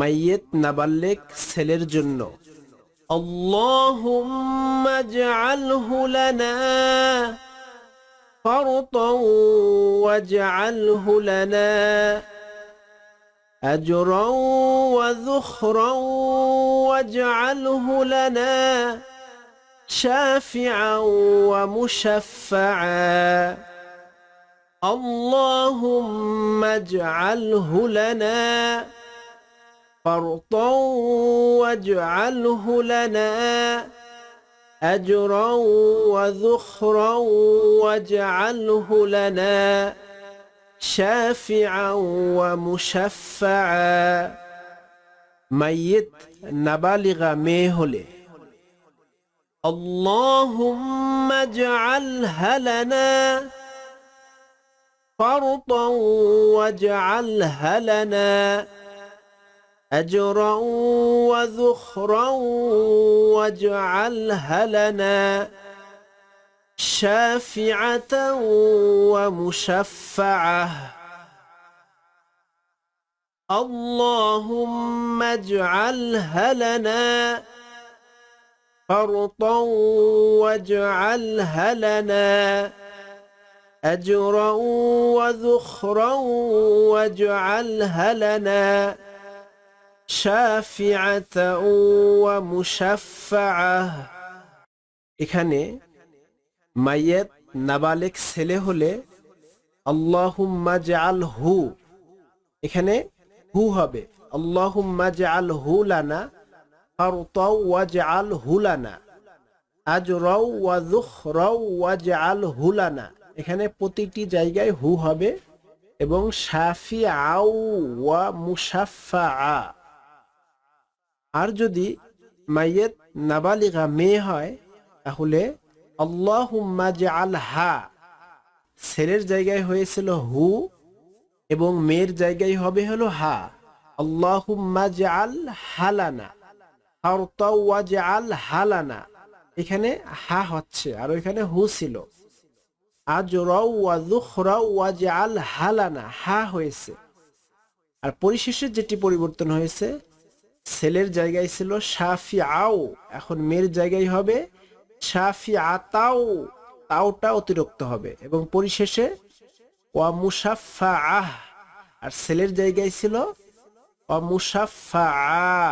মাইয়েত নাবালেক ছেলের জন্য। আল্লাহুম্মা ইজআলহু লানা ফারতান ওয়াজআলহু লানা আজরান ওয়া যুখরান ওয়াজআলহু লানা শাফিআন ওয়া মুশাফফাআ। আল্লাহুম্মা ইজআলহু লানা فرطا واجعله لنا أجرا وذخرا واجعله لنا شافعا ومشفعا। ميت نبالغ ميهله اللهم اجعلها لنا فرطا واجعلها لنا أجرا وذخرا واجعلها لنا شافعة ومشفعة. اللهم اجعلها لنا فرطا واجعلها لنا أجرا وذخرا واجعلها لنا শাফিআতাও ওয়া মুশাফফাআহ। এখানে মাইয়াত নাবালেক ছেলে হলে আল্লাহুম্মা ইজআলহু, এখানে হু হবে আল্লাহুম্মা ইজআলহু লানা ফারতাও ওয়াজআলহু লানা আজরাও ওয়া যুখরাও ওয়াজআলহু লানা। এখানে প্রতিটি জায়গায় হু হবে এবং শাফিআও ওয়া মুশাফফাআ। আর যদি মাইয়েত নাবালিগা মেয়ে হয় তাহলে আল্লাহুম্মা ইজআলহা, ছেলের জায়গায় হয়েছিল হু এবং মেয়ের জায়গায় হবে হলো হা। আল্লাহুম্মা ইজআলহা লানা ফারতাও ওয়াজআলহা লানা, এখানে হা হচ্ছে আর ওইখানে হু ছিল। আজরাও ওয়া যুখরাও ওয়াজআলহা লানা, হা হয়েছে। আর পরিশেষে যেটি পরিবর্তন হয়েছে, ছেলের জায়গায় ছিল শাফিআও, এখন মেয়ের জায়গায় হবে শাফিআতাও, তাওটা অতিরিক্ত হবে এবং পরিশেষে ওয়া মুশাফফাআহ, আর ছেলের জায়গায় ছিল ওয়া মুশাফফাআ।